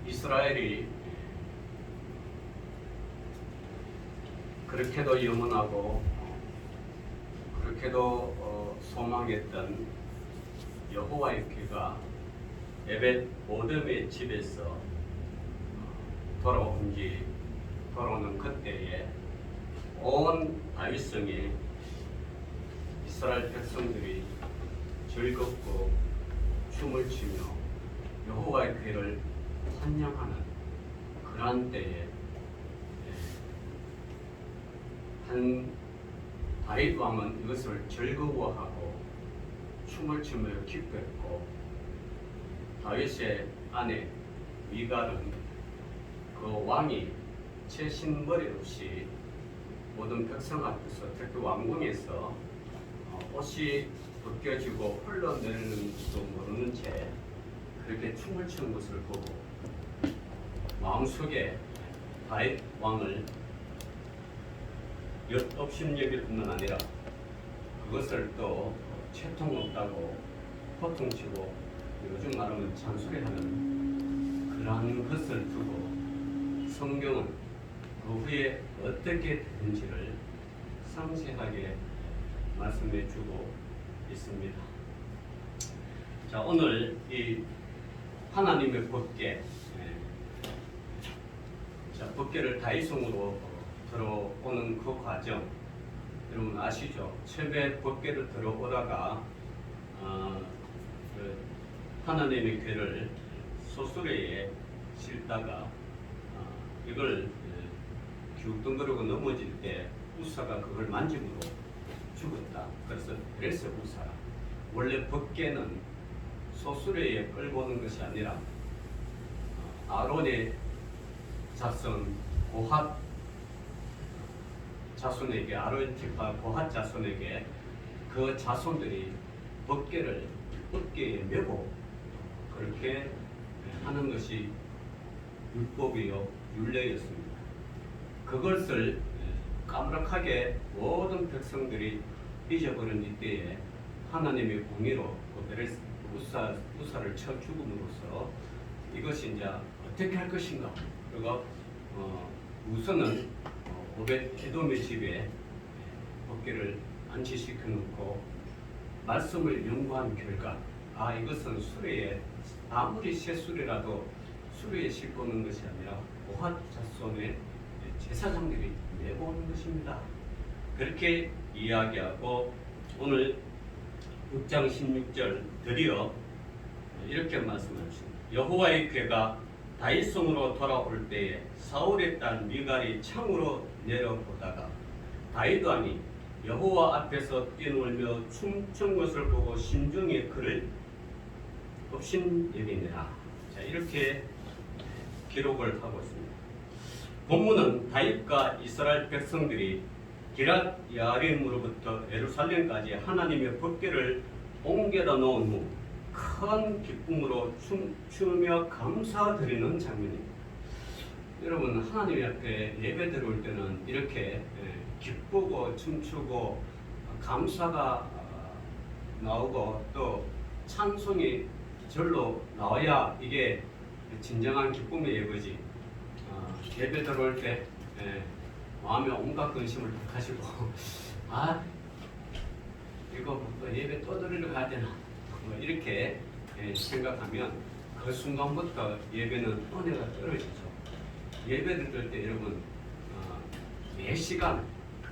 이스라엘이 그렇게도 영원하고 그렇게도 소망했던 여호와의 귀가 에벳 오돔의 집에서 돌아오는 그때에 온 다윗성에 이스라엘 백성들이 즐겁고 춤을 추며 여호와의 귀를 찬양하는 그러한 때에 한 다윗 왕은 이것을 즐거워하고 춤을 추며 기뻐했고 다윗의 아내 미갈은 그 왕이 채신머리 없이 모든 백성 앞에서 특히 왕궁에서 옷이 벗겨지고 흘러내리는 것도 모르는 채 그렇게 춤을 추는 것을 보고 마음속에 다윗 왕을 업심여길 뿐만 아니라 그것을 또 채통 없다고 호통치고 요즘 말하면 잔소리하는 그러한 것을 두고 성경은 그 후에 어떻게 되는지를 상세하게 말씀해 주고 있습니다. 자, 오늘 이 하나님의 법궤, 법궤를 다윗성으로 들어오는 그 과정, 여러분 아시죠? 처음에 법궤를 들어오다가 하나님의 궤를 소수레에 실다가 이걸 기웃덩거리고 넘어질 때 우사가 그걸 만짐으로 죽었다. 그래서 우사. 원래 법궤는 소수레에 끌고 오는 것이 아니라 아론의 자손 고핫 자손에게, 아론 지파 고핫 자손에게 그 자손들이 법궤를 어깨에 메고 그렇게 하는 것이 율법이요 율례였습니다. 그것을 까무락하게 모든 백성들이 잊어버린 이때에 하나님의 공의로 우사를 쳐 죽음으로써 이것이 이제 어떻게 할 것인가. 그리고 우선은 오벳 에돔의 집에 법궤를 안치시켜 놓고 말씀을 연구한 결과 이것은 수레에 아무리 새 수레라도 수레에 싣고 오는 것이 아니라 고핫 자손의 제사장들이 메고 오는 것입니다. 그렇게 이야기하고 오늘 6장 16절 드디어 이렇게 말씀하십니다. 여호와의 궤가 다윗성으로 돌아올 때에 사울의 딸 미갈이 창으로 내려보다가 다윗 왕이 여호와 앞에서 뛰놀며 춤춘 것을 보고 심중에 그를 업신여기니라. 자, 이렇게 기록을 하고 있습니다. 본문은 다윗과 이스라엘 백성들이 기랏 야림으로부터 예루살렘까지 하나님의 법궤를 옮겨다 놓은 후 큰 기쁨으로 춤추며 감사드리는 장면입니다. 여러분, 하나님 앞에 예배 드려올 때는 이렇게 기쁘고 춤추고 감사가 나오고 또 찬송이 절로 나와야 이게 진정한 기쁨의 예배지. 예배 들어올 때 마음에 온갖 근심을 다 가지고 이거 예배 또 드리러 가야 되나 이렇게 생각하면 그 순간부터 예배는 은혜가 떨어지죠. 예배를 들을 때 여러분 매 시간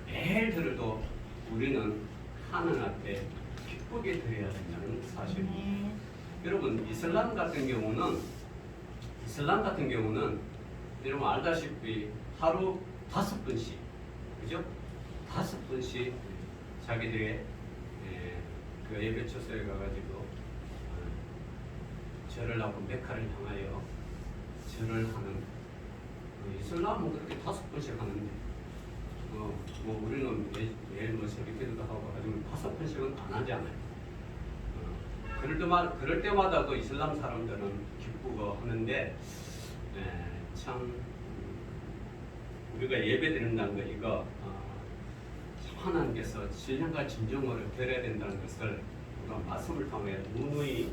매일 들어도 우리는 하나님 앞에 기쁘게 드려야 된다는 사실입니다. 여러분 이슬람 같은 경우는 여러분 알다시피 하루 5번씩, 그죠? 5번씩 자기들의 그 예배 처소에 가가지고 절을 하고 메카를 향하여 절을 하는 이슬람은 그렇게 5번씩 하는데 뭐 우리는 매일 뭐 새벽기도도 하고 하지만 5번씩은 안 하지 않아요. 그럴 때마다 그 이슬람 사람들은 기쁘고 하는데 참 우리가 예배 드린다는 거 이거 하나님께서 신령과 진정으로 드려야 된다는 것을 우리가 말씀을 통해 누누이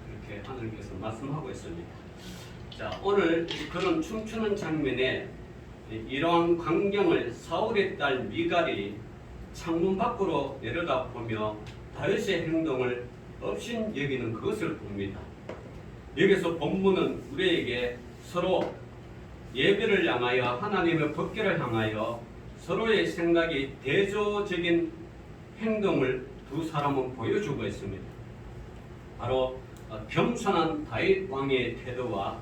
그렇게 이렇게 하나님께서 말씀하고 있습니다. 자, 오늘 그런 춤추는 장면에 이러한 광경을 사울의 딸 미갈이 창문 밖으로 내려다보며 다윗의 행동을 업신 여기는 그것을 봅니다. 여기서 본문은 우리에게 서로 예배를 향하여 하나님의 법궤를 향하여 서로의 생각이 대조적인 행동을 두 사람은 보여주고 있습니다. 바로 겸손한 다윗 왕의 태도와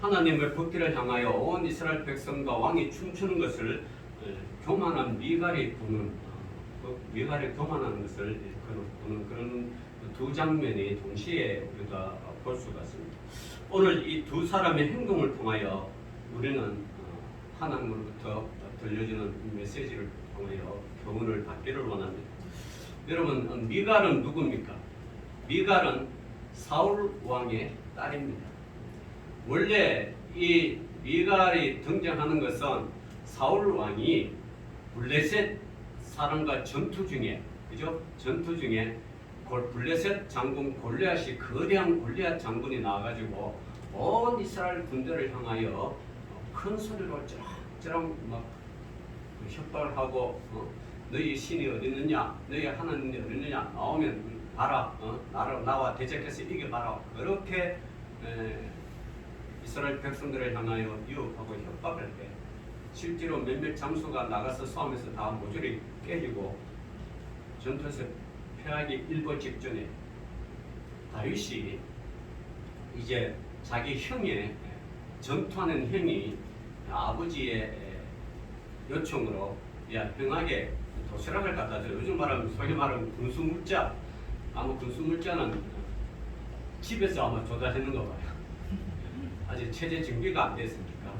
하나님의 법궤를 향하여 온 이스라엘 백성과 왕이 춤추는 것을 교만한 미갈이 보는 미갈이 교만하는 것을 보는 그런 두 장면이 동시에 우리가 볼 수가 있습니다. 오늘 이 두 사람의 행동을 통하여 우리는 하나님으로부터 들려주는 메시지를 통하여 교훈을 받기를 원합니다. 여러분, 미갈은 누굽니까? 미갈은 사울 왕의 딸입니다. 원래 이 미갈이 등장하는 것은 사울 왕이 블레셋 사람과 전투 중에, 그죠? 전투 중에 블레셋 장군 골리앗이 거대한 골리앗 장군이 나와가지고 온 이스라엘 군대를 향하여 큰 소리로 쩌렁쩌렁 막 협박하고 너희 신이 어디 있느냐, 너희 하나님이 어디 있느냐, 나오면 봐라, 나와 대적해서 이겨봐라, 그렇게 이스라엘 백성들을 향하여 유혹하고 협박을 해. 실제로 몇몇 장수가 나가서 싸우면서 다 모조리 깨지고 전투에서 패하기 일보 직전에 다윗이 이제 자기 형의 전투하는 형이 아버지의 요청으로 야, 형에게 도시락을 갖다 줘. 요즘 말하면 소위 말하면 군수물자. 아마 군수물자는 집에서 아마 조달했는 거 봐요. 아직 체제 준비가 안 됐으니까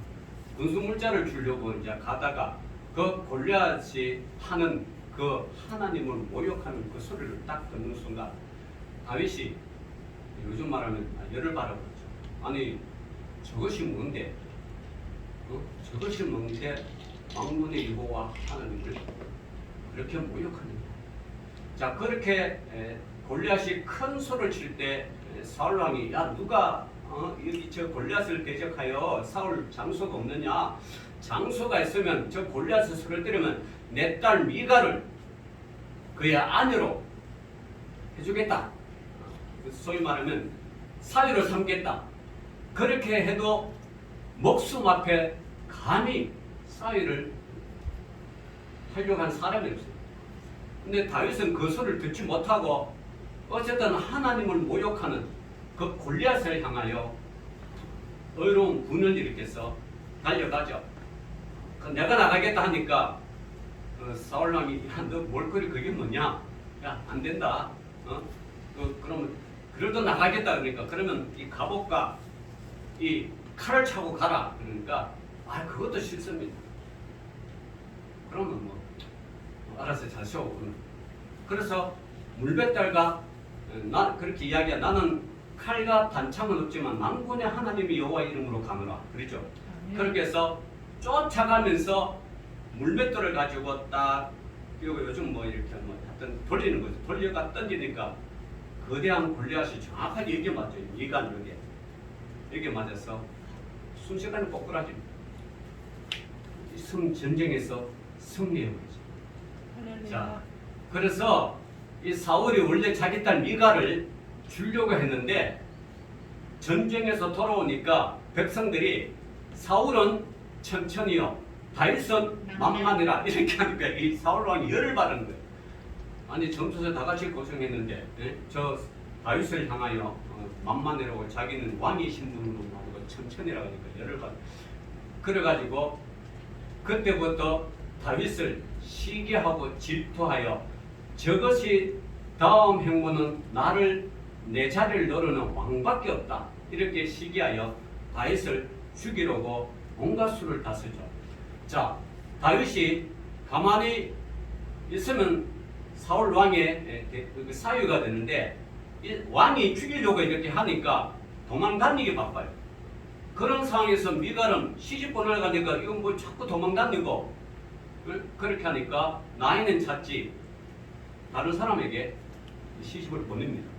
군수물자를 주려고 이제 가다가 그 골리앗이 하는 그 하나님을 모욕하는 그 소리를 딱 듣는 순간 다윗이 요즘 말하면 열을 받아버렸죠. 아니 저것이 뭔데? 저것이 뭔데 왕문의 여호와 하나님을 그렇게 모욕하느냐? 자, 그렇게 골리앗이 큰 소리를 칠 때 사울 왕이 야, 누가 여기 저 골리앗을 대적하여 사울 장소가 없느냐? 장소가 있으면 저 골리앗을 소리를 들으면 내 딸 미갈을 그의 아내로 해주겠다. 소위 말하면 사위로 삼겠다. 그렇게 해도 목숨 앞에 감히 사위를 하려고 한 사람이 없어요. 근데 다윗은 그 소리를 듣지 못하고 어쨌든 하나님을 모욕하는 그 골리앗을 향하여 의로운 분을 일으켜서 달려가죠. 내가 나가겠다 하니까 사울 왕이 야, 너 몰골이 그게 뭐냐? 야, 안 된다. 그러면 그래도 나가겠다 그러니까 그러면 이 갑옷과 이 칼을 차고 가라 그러니까 그것도 싫습니다. 그러면 뭐 알아서 잘 세우고 그래서 물배딸과 나 그렇게 이야기야. 나는 칼과 단창은 없지만 만군의 하나님이 여호와 이름으로 가노라. 그렇죠? 그렇게 해서 쫓아가면서 물맷돌을 가지고 딱 그리고 요즘 뭐 이렇게 뭐 하여튼 돌리는 거죠. 돌려가 던지니까 거대한 골리앗이 정확하게 여기에 맞죠. 미간 여기에 맞아서 순식간에 꼬꾸라집니다. 전쟁에서 승리해버리죠. 자, 그래서 이 사울이 원래 자기 딸 미갈을 주려고 했는데 전쟁에서 돌아오니까 백성들이 사울은 천천히요, 다윗은 만만이라 이렇게 하니까 이 사울 왕이 열을 받은 거예요. 아니 전투에서 다 같이 고생했는데 저 다윗을 향하여 만만이라고 자기는 왕이신 분으로 말하고 천천히라고 하니까 열을 받. 그래가지고 그때부터 다윗을 시기하고 질투하여 저것이 다음 행보는 나를 내 자리를 노리는 왕밖에 없다. 이렇게 시기하여 다윗을 죽이려고 온갖 수를 다 쓰죠. 자, 다윗이 가만히 있으면 사울 왕의 사유가 되는데 왕이 죽이려고 이렇게 하니까 도망다니기 바빠요. 그런 상황에서 미갈은 시집 보내가니까 이건 뭐 자꾸 도망다니고 그렇게 하니까 나이는 찼지 다른 사람에게 시집을 보냅니다.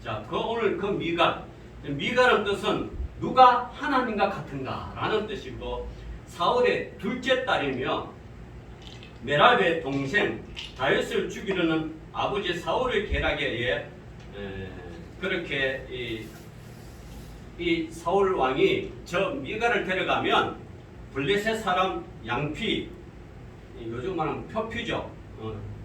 자, 오늘 그 미갈은 뜻은 누가 하나님과 같은가 라는 뜻이고, 사울의 둘째 딸이며 메랍의 동생 다윗을 죽이려는 아버지 사울의 계략에 의해 그렇게 이 사울 왕이 저 미갈을 데려가면 블레셋 사람 양피, 요즘 말하면 표피죠.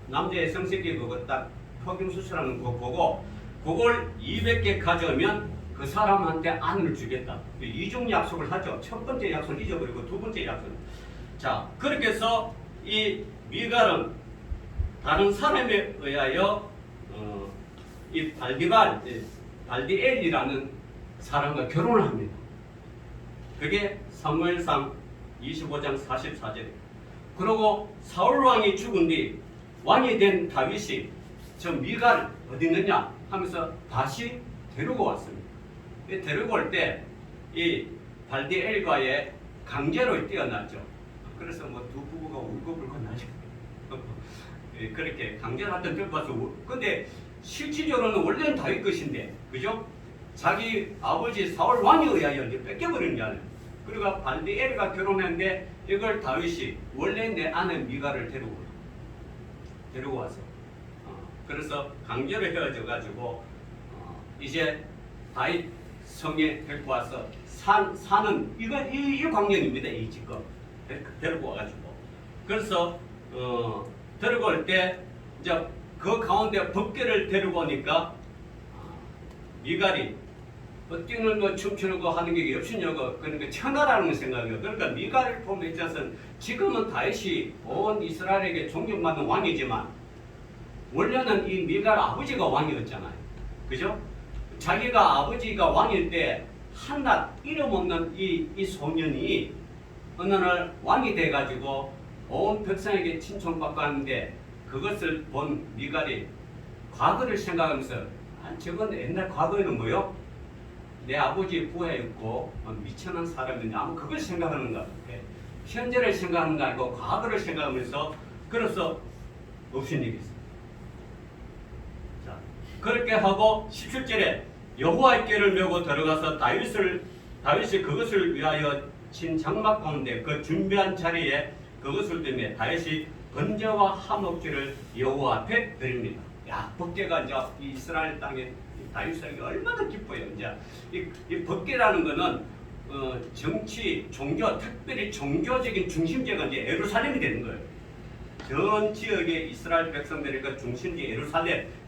남자의 성색이 그거 딱 표경 수술하는 거 보고 그걸 200개 가져오면 그 사람한테 안을 주겠다. 이중 약속을 하죠. 첫 번째 약속을 잊어버리고 두 번째 약속. 자, 그렇게 해서 이 미갈은 다른 사람에 의하여 이 발디엘이라는 사람과 결혼을 합니다. 그게 사무엘상 25장 44절. 그리고 사울 왕이 죽은 뒤 왕이 된 다윗이 저 미갈 어디 있느냐 하면서 다시 데리고 왔습니다. 데리고 올 때 이 발디엘과의 강제로 뛰어났죠. 그래서 뭐 두 부부가 울고불고 나죠. 그렇게 강제로 하여튼 들고 와서. 근데 실질적으로는 원래는 다윗 것인데, 그죠? 자기 아버지 사울 왕에 의하여 이제 뺏겨버린 게 아니에요. 그리고 발디엘과 결혼했는데 이걸 다윗이 원래 내 아내 미갈을 데리고 와서 그래서 강제로 헤어져 가지고 이제 다윗 성에 데리고 와서 사는 이 광년입니다. 이 지금 데리고 와가지고 그래서 데리고 올 때 이제 그 가운데 법궤를 데리고 오니까 미갈이 뛰는 거 춤추는 거 하는 게 없으냐고 그러니까 천하라는 생각이에요. 그러니까 미갈을 보면 있어서 지금은 다윗이 온 이스라엘에게 존경받는 왕이지만 원래는 이 미갈 아버지가 왕이었잖아요. 그죠? 자기가 아버지가 왕일 때 한낱 이름 없는 이 소년이 어느 날 왕이 돼가지고 온 백성에게 친寵받고 하는데 그것을 본 미갈이 과거를 생각하면서 저건 옛날 과거에는 뭐요? 내 아버지 부하였고 미천한 사람인데 아무 그걸 생각하는 것 같아. 현재를 생각하는 거 아니고 과거를 생각하면서 그래서 없인 일이 있어요. 자, 그렇게 하고 17절에 여호와의 궤를 메고 들어가서 다윗이 그것을 위하여 친 장막 가운데 그 준비한 자리에 그것을 두며 다윗이 번제와 화목제를 여호와 앞에 드립니다. 야, 법궤가 이제 이스라엘 땅에 다윗에게 얼마나 기뻐요. 이제 이 법궤라는 거는 정치, 종교, 특별히 종교적인 중심지가 이제 예루살렘이 되는 거예요. 전 지역의 이스라엘 백성들의 그 중심지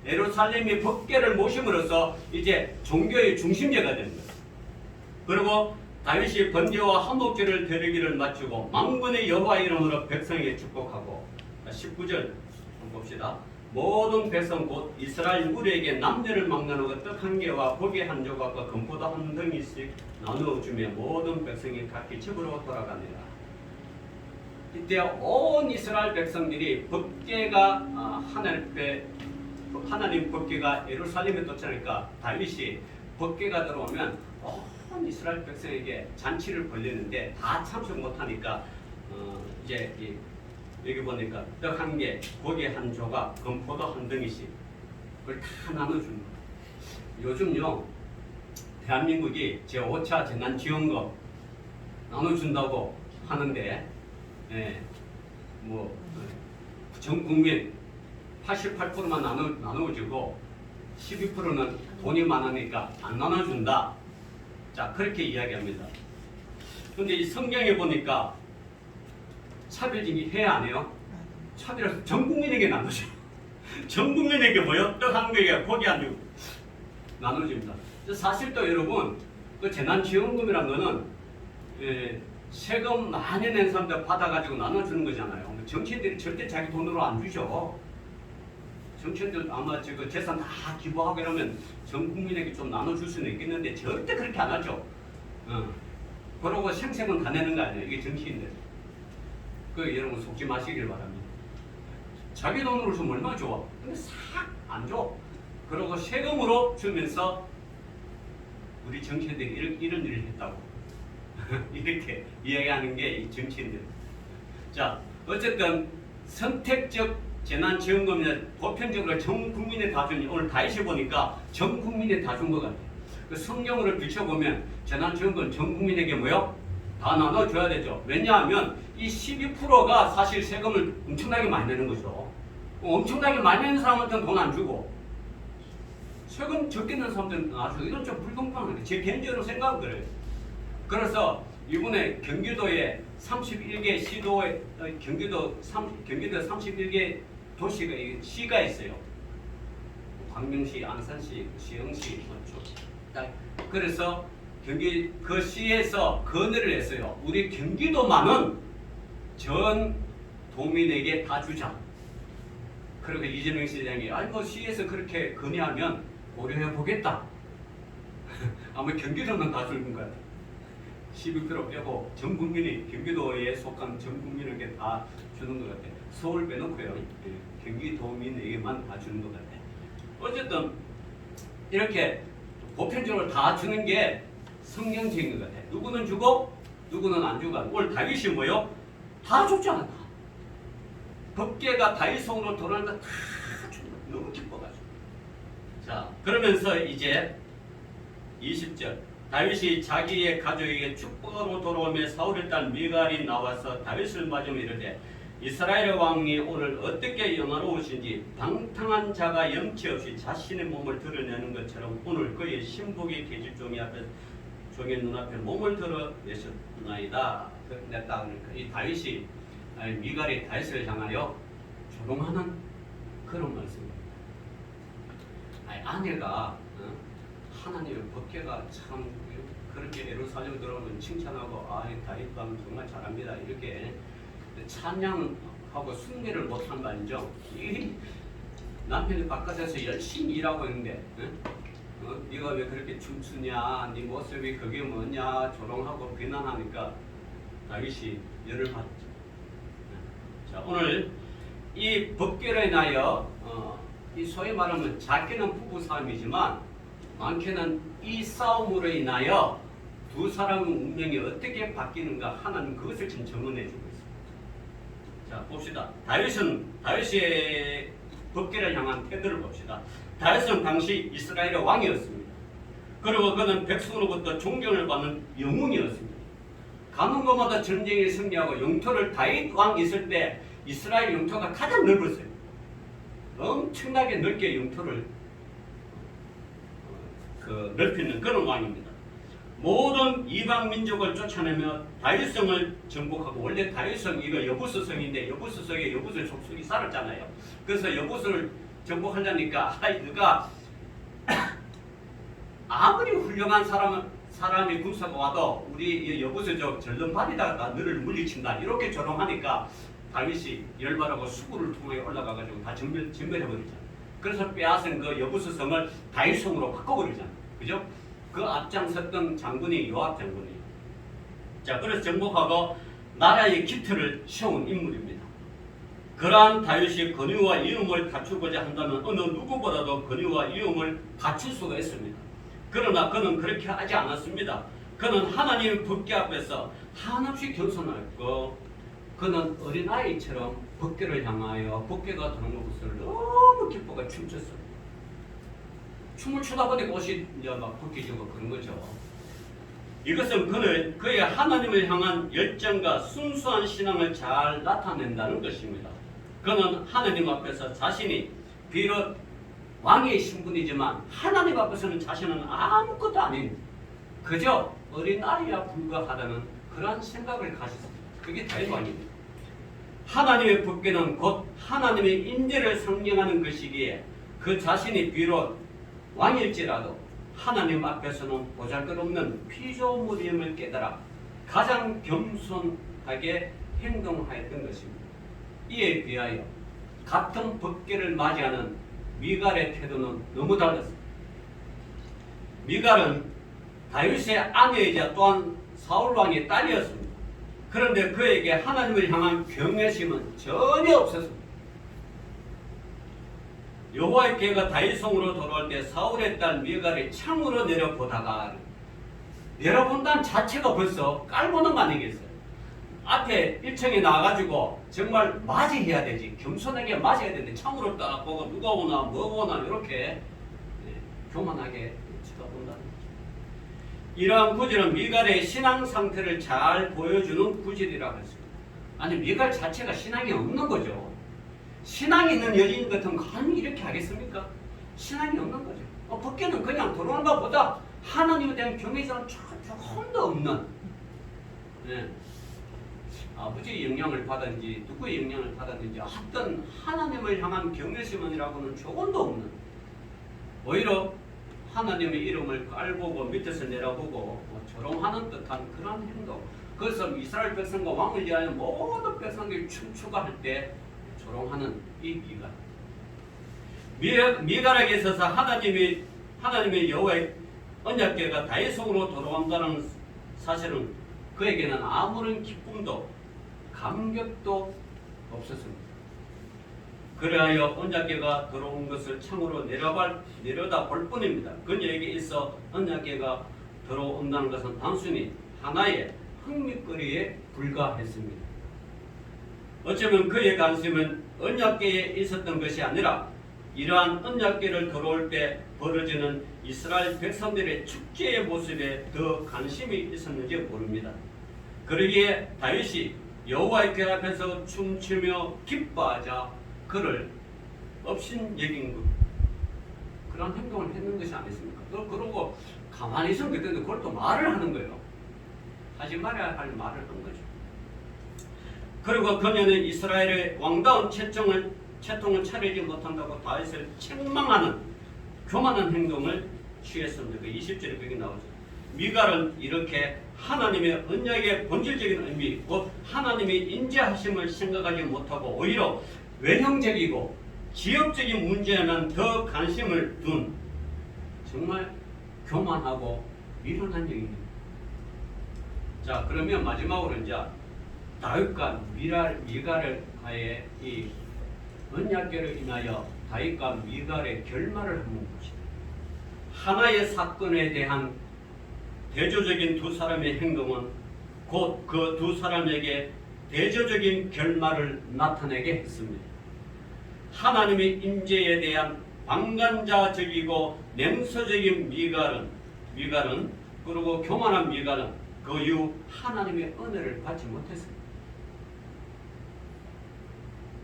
예루살렘이 법궤를 모심으로써 이제 종교의 중심지가 되는 거예요. 그리고 다윗이 번제와 화목제를 드리기를 마치고 만군의 여호와 이름으로 백성에게 축복하고 19절 한번 봅시다. 모든 백성 곧 이스라엘 무리에게 남녀를 막나누고 떡 한 개와 고기 한 조각과 금포도 한 덩이씩 나누어 주며 모든 백성이 각기 집으로 돌아가니라. 이때 온 이스라엘 백성들이 법궤가 하나님 법궤가 예루살렘에 도착하니까 다윗이 법궤가 들어오면 온 이스라엘 백성에게 잔치를 벌리는데 다 참석 못하니까 이제 여기 보니까 떡 한 개, 고기 한 조각, 금포도 한 덩이씩 그걸 다 나눠주는 거예요. 요즘요 대한민국이 제5차 재난지원금 나눠준다고 하는데 전 국민 88%만 나눠주고 12%는 돈이 많으니까 안 나눠준다. 자, 그렇게 이야기합니다. 그런데 이 성경에 보니까 차별징이 해야 안 해요? 차별해서 전 국민에게 나눠줘. 전 국민에게 뭐요? 떡 한 개에 고기 한 개 나눠줍니다. 사실 또 여러분, 그 재난지원금이라는 거는 세금 많이 낸 사람들 받아가지고 나눠주는 거잖아요. 정치인들이 절대 자기 돈으로 안 주죠. 정치인들 아마 재산 다 기부하고 이러면 전 국민에게 좀 나눠줄 수는 있겠는데 절대 그렇게 안 하죠. 그러고 생색은 다 내는 거 아니에요. 이게 정치인들. 그 여러분 속지 마시길 바랍니다. 자기 돈으로 주면 얼마나 좋아. 근데 싹 안 줘. 그러고 세금으로 주면서 우리 정치인들이 이런 일을 했다고 이렇게 이야기하는 게 이 정치인들. 자, 어쨌든 선택적 재난지원금을 보편적으로 전 국민에 다 주니 오늘 다시 보니까 전 국민에 다 준 것 같아요. 그 성경으로 비춰보면 재난지원금 전 국민에게 뭐요? 다 나눠줘야 되죠. 왜냐하면 이 12%가 사실 세금을 엄청나게 많이 내는 거죠. 엄청나게 많이 내는 사람한테는 돈 안 주고 세금 적게 내는 사람들은 나주고 이건 좀 불공평한 제 개인적으로 생각은 그래요. 그래서 이번에 경기도에 31개 시도에 경기도 31개 도시가 시가 있어요. 광명시, 안산시, 시흥시, 그래서 그 시에서 건의를 했어요. 우리 경기도만은 전 도민에게 다 주자. 그리고 이재명 시장이 아니 뭐 시에서 그렇게 건의하면 고려해 보겠다. 아마 경기도는 다 주는 것 같아요. 12% 빼고 전 국민이 경기도에 속한 전 국민에게 다 주는 것 같아요. 서울 빼놓고요. 경기도민에게만 다 주는 것 같아요. 어쨌든 이렇게 보편적으로 다 주는 게 성경적인 것 같아요. 누구는 주고 누구는 안 주고. 오늘 다윗이 뭐요? 다 줬잖아. 법궤가 다윗 성으로 돌아오니까 다 주는 거예요. 너무 기뻐가지고. 자, 그러면서 이제 20절 다윗이 자기의 가족에게 축복으로 돌아오며 사울의 딸 미갈이 나와서 다윗을 맞으며 이르되 이스라엘 왕이 오늘 어떻게 영화로우신지 방탕한 자가 염치 없이 자신의 몸을 드러내는 것처럼 오늘 그의 신복의 계집종이 앞에 종의 눈앞에 몸을 드러내셨나이다. 냈다. 이 다윗이 미갈이 다윗을 향하여 조롱하는 그런 말씀입니다. 아내가 하나님의 법궤가 참 그렇게 예루살렘 들어오면 칭찬하고 다윗 왕 정말 잘합니다 이렇게 찬양하고 숭배를 못한 거 아니죠? 남편이 바깥에서 열심히 일하고 있는데 네가 왜 그렇게 춤추냐, 네 모습이 그게 뭐냐 조롱하고 비난하니까 다윗이 열을 받죠. 자, 오늘 이 법궤로 인하여 이 소위 말하면 작게는 부부 싸움이지만 많게는 이 싸움으로 인하여 두 사람의 운명이 어떻게 바뀌는가 하나님 그것을 지금 증언해 주고 있습니다. 자, 봅시다. 다윗의 법궤를 향한 태도를 봅시다. 다윗은 당시 이스라엘의 왕이었습니다. 그리고 그는 백성으로부터 존경을 받는 영웅이었습니다. 가는 곳마다 전쟁에 승리하고 영토를 다윗 왕 있을 때 이스라엘 영토가 가장 넓었어요. 엄청나게 넓게 영토를 넓히는 그런 왕입니다. 모든 이방 민족을 쫓아내며 다윗성을 정복하고 원래 다윗성 이거 여부스성인데 여부스성에 여부스 족속이 살았잖아요. 그래서 여부스를 정복하려니까 너가 아무리 훌륭한 사람이 군사가 와도 우리 여부스족 전름발이다가 너를 물리친다 이렇게 조롱하니까 다윗이 열발하고 수구를 통해 올라가가지고 다 전멸해버리잖아요. 그래서 빼앗은 그 여부스성을 다윗성으로 바꿔버리잖아요. 그죠? 그 앞장섰던 장군이 요압 장군이에요. 자, 그래서 정복하고 나라의 기틀을 세운 인물입니다. 그러한 다윗이 권위와 이음을 갖추고자 한다면 어느 누구보다도 권위와 이음을 갖출 수가 있습니다. 그러나 그는 그렇게 하지 않았습니다. 그는 하나님의 법궤 앞에서 한없이 겸손했고 그는 어린아이처럼 법궤를 향하여 법궤가 도는 것을 너무 기뻐가 춤췄어요. 춤을 추다 보니 옷이 이제 막 벗겨지고 그런 거죠. 이것은 그의 하나님을 향한 열정과 순수한 신앙을 잘 나타낸다는 것입니다. 그는 하나님 앞에서 자신이 비록 왕의 신분이지만 하나님 앞에서는 자신은 아무것도 아닌 그저 어린아이와 불과하다는 그러한 생각을 가졌습니다. 그게 다윗 왕입니다. 하나님의 법궤는 곧 하나님의 인재를 상징하는 것이기에 그 자신이 비록 왕일지라도 하나님 앞에서는 보잘것없는 피조물임을 깨달아 가장 겸손하게 행동하였던 것입니다. 이에 비하여 같은 법궤를 맞이하는 미갈의 태도는 너무 달랐습니다. 미갈은 다윗의 아내이자 또한 사울왕의 딸이었습니다. 그런데 그에게 하나님을 향한 경외심은 전혀 없었습니다. 여호와의 궤가 다윗성으로 돌아올 때 사울의 딸 미갈이 창으로 내려보다가 내려본다는 자체가 벌써 깔보는 거 아니겠어요? 앞에 1층에 나와가지고 정말 맞이해야 되지. 겸손하게 맞아야 되는데 창으로 딱 보고 누가 오나 뭐 오나 이렇게 교만하게 쳐다본다는 거죠. 이러한 구절은 미갈의 신앙 상태를 잘 보여주는 구절이라고 했습니다. 아니 미갈 자체가 신앙이 없는 거죠. 신앙이 있는 여인 같은 감히 이렇게 하겠습니까? 신앙이 없는 거죠. 밖에는 그냥 들어오는 것보다 하나님에 대한 경외심은 조금도 없는, 아버지의 영향을 받았는지 누구의 영향을 받았는지 어떤 하나님을 향한 경외심이라고는 조금도 없는, 오히려 하나님의 이름을 깔보고 밑에서 내려보고 조롱하는 듯한 그런 행동. 그래서 이스라엘 백성과 왕을 위하여 모든 백성들이 춤추가 할 때 조롱하는 이 미갈. 미갈에게 있어서 하나님의 여호와의 언약궤가 다윗성으로 돌아온다는 사실은 그에게는 아무런 기쁨도 감격도 없었습니다. 그래하여 언약궤가 들어온 것을 창으로 내려다볼 뿐입니다. 그녀에게 있어 언약궤가 들어온다는 것은 단순히 하나의 흥미거리에 불과했습니다. 어쩌면 그의 관심은 언약궤에 있었던 것이 아니라 이러한 언약궤를 들어올 때 벌어지는 이스라엘 백성들의 축제의 모습에 더 관심이 있었는지 모릅니다. 그러기에 다윗이 여호와의 궤 앞에서 춤추며 기뻐하자 그를 업신여긴 것, 그런 행동을 했는 것이 아니었습니까? 그러고 가만히 있으면 그때도 그걸 또 말을 하는 거예요. 하지 말아야 할 말을 한 거죠. 그리고 그녀는 이스라엘의 왕다운 채통을 차리지 못한다고 다윗을 책망하는 교만한 행동을 취했습니다. 그 20절에 그게 나오죠. 미갈은 이렇게 하나님의 언약의 본질적인 의미, 곧 하나님의 인자하심을 생각하지 못하고 오히려 외형적이고 지역적인 문제에만 더 관심을 둔 정말 교만하고 미련한 여인입니다. 자, 그러면 마지막으로 이제 다윗과 미갈을 하에 이 언약궤를 인하여 다윗과 미갈의 결말을 한번 봅시다. 하나의 사건에 대한 대조적인 두 사람의 행동은 곧 그 두 사람에게 대조적인 결말을 나타내게 했습니다. 하나님의 임재에 대한 방관자적이고 냉소적인 미갈은 그리고 교만한 미갈은 그 이후 하나님의 은혜를 받지 못했습니다.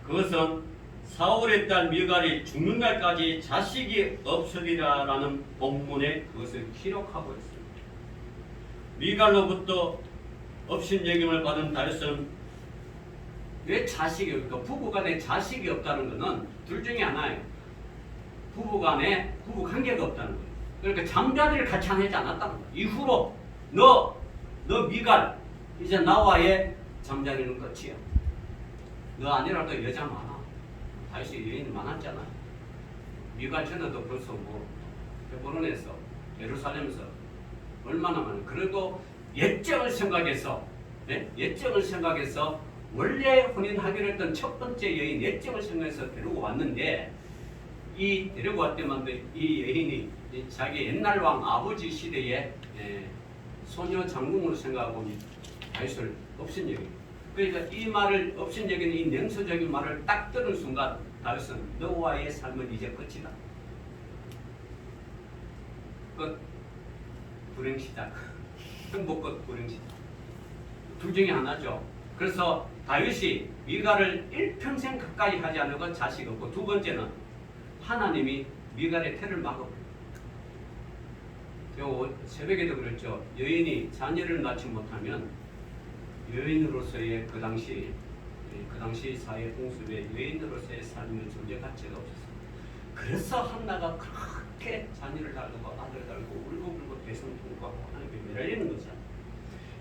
그것은 사울의 딸 미갈이 죽는 날까지 자식이 없으리라라는 본문에 그것을 기록하고 있습니다. 미갈로부터 업신여김을 받은 다윗은 왜 자식이 없을까? 부부간에 자식이 없다는 것은 둘 중에 하나예요. 부부간에 부부 관계가 없다는 거예요. 그러니까 잠자리를 같이 하지 않았다는 거예요. 이후로 너 미갈 이제 나와의 잠자리는 끝이야. 너 아니라도 여자 많아. 다윗이 여인이 많았잖아. 미갈 전에도 벌써 헤브론에서 예루살렘에서 얼마나 많아. 그래도 예정을 생각해서 원래 혼인하기로 했던 첫 번째 여인 예정을 생각해서 데리고 왔는데 이 데리고 왔더만 이 여인이 자기 옛날 왕 아버지 시대에 소녀 장궁으로 생각하고 다윗을 업신여깁니다. 그러니까 이 말을 업신여기는 이 냉소적인 말을 딱 들은 순간 다윗은 너와의 삶은 이제 끝이다. 끝. 불행 시작. 행복 끝 불행 시작. 둘 중에 하나죠. 그래서 다윗이 미갈을 일평생 가까이 하지 않고 자식 없고, 두 번째는 하나님이 미갈의 태를 막아버립니다. 새벽에도 그랬죠. 여인이 자녀를 낳지 못하면 여인으로서의 그 당시 사회 풍습에 여인으로서의 삶의 존재 가치가 없었습니다. 그래서 한나가 그렇게 자녀를 달고 아들을 달고 울고불고 대성 통과하고 하나님께 매달리는 거죠.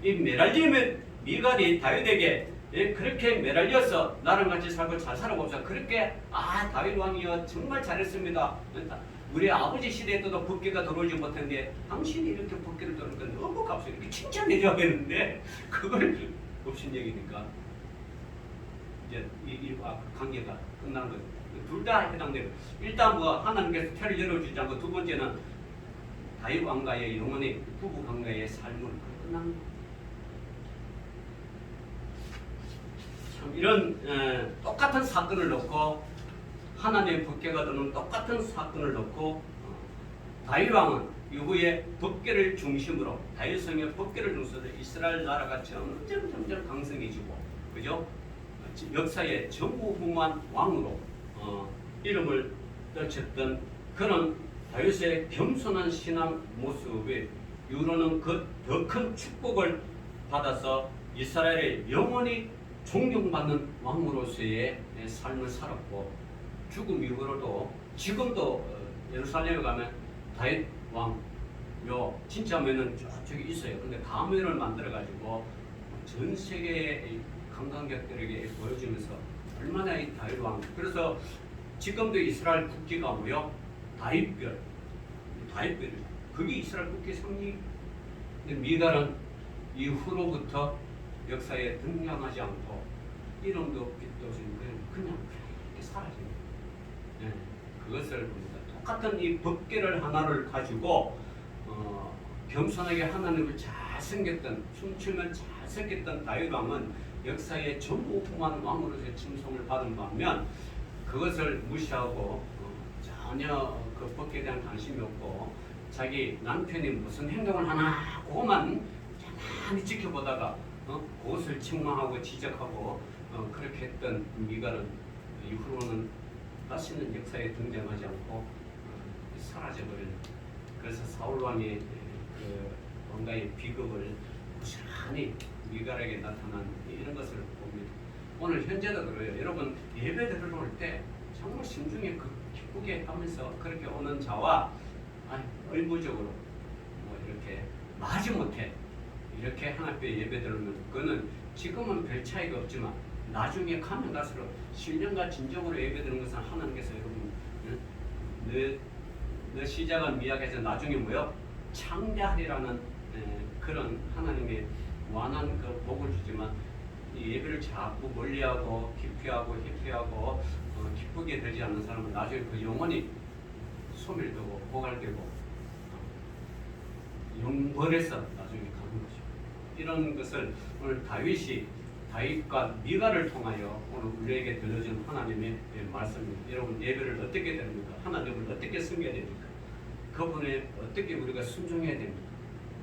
이 매달리면 미갈이 다윗에게 그렇게 매달려서 나랑 같이 살고 잘 살아봅시다. 그렇게 다윗 왕이여 정말 잘했습니다. 우리 아버지 시대에 도 법궤가 들어오지 못했는데 당신이 이렇게 법궤를 들어오니까 너무 값을 이렇게 칭찬해줘야 되는데 그걸 업신여기니까 이제 이 관계가 끝나는 거죠. 둘 다 해당돼요. 일단 하나님께서 태를 열어주지 않고, 두 번째는 다윗 왕과의 영원의 부부 관계의 삶을 끝나는 거예요. 참 이런 똑같은 사건을 놓고 하나님의 법궤가 드는 똑같은 사건을 놓고 다윗 왕은 이후에 법궤를 중심으로 다윗 성의 법궤를 중심으로 이스라엘 나라가 점점 강성해지고 그죠? 역사의 전무후무한 왕으로 이름을 떨쳤던 그런 다윗의 겸손한 신앙 모습에 이후로는 그 더 큰 축복을 받아서 이스라엘의 영원히 존경받는 왕으로서의 삶을 살았고 죽음 이후로도 지금도 예루살렘에 가면 다윗 왕요 진짜면은 저기 있어요. 근데 가면을 만들어 가지고 전 세계의 관광객들에게 보여주면서 얼마나 이 다윗 왕 그래서 지금도 이스라엘 국기가 뭐요? 다윗별 그게 이스라엘 국기 상징. 근데 미갈은 이후로부터 역사에 등장하지 않고 이름도 빛도 없이 그냥 사라집니다. 네, 그것을 봅니다. 똑같은 이 법궤를 하나를 가지고 겸손하게 하나님을 잘 섬겼던 춤추면 잘 섬겼던 다윗 왕은 역사의 전무후무한 왕으로서의 칭송을 받은 반면 그것을 무시하고 전혀 그 법궤에 대한 관심이 없고 자기 남편이 무슨 행동을 하나 그것만 가만히 지켜보다가 그것을 책망하고 지적하고 그렇게 했던 미갈은 이후로는 다시는 역사에 등장하지 않고 사라져버리는 그래서 사울 왕의 그 뭔가의 비극을 무시하니 미갈에게 나타난 이런 것을 봅니다. 오늘 현재도 그래요. 여러분 예배 드리러 때 정말 심중에 기쁘게 하면서 그렇게 오는 자와 의무적으로 뭐 이렇게 마지못해 이렇게 하나님께 예배 드리면 그거는 지금은 별 차이가 없지만 나중에 가면 갈수록 신령과 진정으로 예배 드리는 것은 하나님께서 여러분 너 시작은 미약해서 나중에 뭐요? 창대하리라는 그런 하나님의 완한 그 복을 주지만 이 예배를 자꾸 멀리하고 기피하고 회피하고 기쁘게 되지 않는 사람은 나중에 그 영혼이 소멸되고 고갈되고 영벌에서 나중에 가는 거죠. 이런 것을 오늘 다윗과 미갈을 통하여 오늘 우리에게 들려준 하나님의 말씀입니다. 여러분 예배를 어떻게 됩니까? 하나님을 어떻게 섬겨야 됩니까? 그분에 어떻게 우리가 순종해야 됩니까?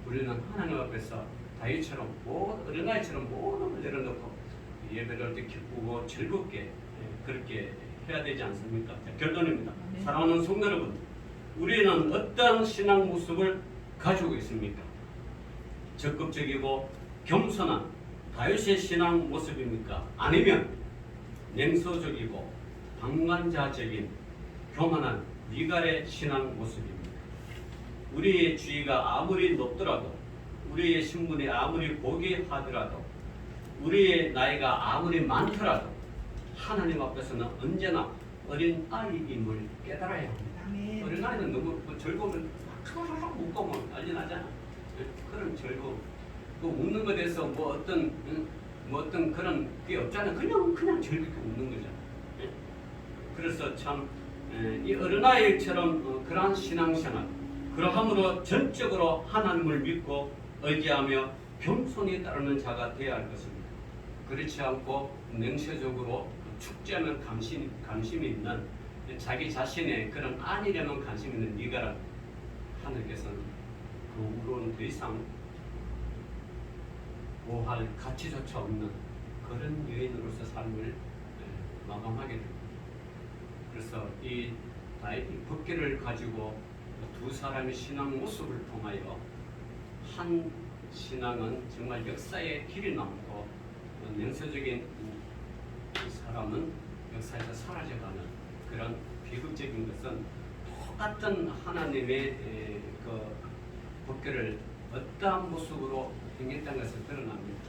우리는 하나님 앞에서 다윗처럼 어린아이처럼 모든 걸 내려놓고 예배를 어떻게 기쁘고 즐겁게 그렇게 해야 되지 않습니까? 자, 결론입니다. 네. 사랑하는 성도 여러분, 우리는 어떠한 신앙 모습을 가지고 있습니까? 적극적이고 겸손한 다윗의 신앙 모습입니까? 아니면 냉소적이고 방관자적인 교만한 미갈의 신앙 모습입니까? 우리의 지위가 아무리 높더라도 우리의 신분이 아무리 고귀하더라도 우리의 나이가 아무리 많더라도 하나님 앞에서는 언제나 어린 아이임을 깨달아야 합니다. 어린 아이는 너무 즐거우면 막 웃고 난리 나잖아. 그런 즐거움. 그 웃는 것에 대해서 뭐 어떤 그런 게 없잖아. 그냥 즐겁게 웃는 거잖아. 그래서 참 이 어린아이처럼 그러한 신앙생활 그러함으로 전적으로 하나님을 믿고 의지하며 겸손히 따르는 자가 되어야 할 것입니다. 그렇지 않고 냉소적으로 축제하면 관심이 있는 자기 자신의 그런 아니려면 관심 있는 미갈은 하나님께서는 그 우로는 더 이상 보할 가치조차 없는 그런 여인으로서 삶을 마감하게 됩니다. 그래서 이 법궤를 가지고 두 사람의 신앙 모습을 통하여 한 신앙은 정말 역사에 길이 남고 냉소적인 사람은 역사에서 사라져가는 그런 비극적인 것은 똑같은 하나님의 그 법궤를 어떠한 모습으로 행했다는 것을 드러납니다.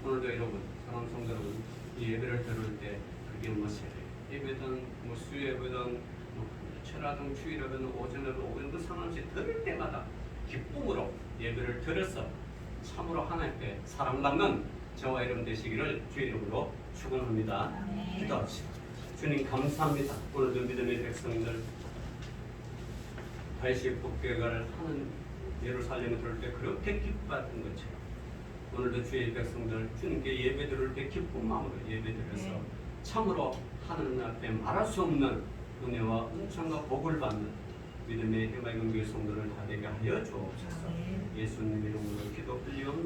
오늘도 여러분, 사랑하는 성도 여러분, 이 예배를 들을 때 그게 뭐 세례 예배든 뭐 수예배든 뭐 철화등 주일예배든 오전에도 오전 그 상관없이 들을 때마다 기쁨으로 예배를 들어서 참으로 하나님께 사랑받는 저와 여러분 되시기를 주의 이름으로 축원합니다. 기도합시다. 주님 감사합니다. 오늘도 믿음의 백성들 다시 법궤를 하는 예루살렘에 들을 때 그렇게 기뻐했던 것처럼 오늘도 주의 백성들 주님께 예배드릴 때 기쁜 마음으로 예배드려서 네. 참으로 하나님 앞에 말할 수 없는 은혜와 은총과 복을 받는 믿음의 해맑은 교회 성도를 다 되게 하여 주옵소서. 네. 예수님 이름으로 기도 올리옵나이다.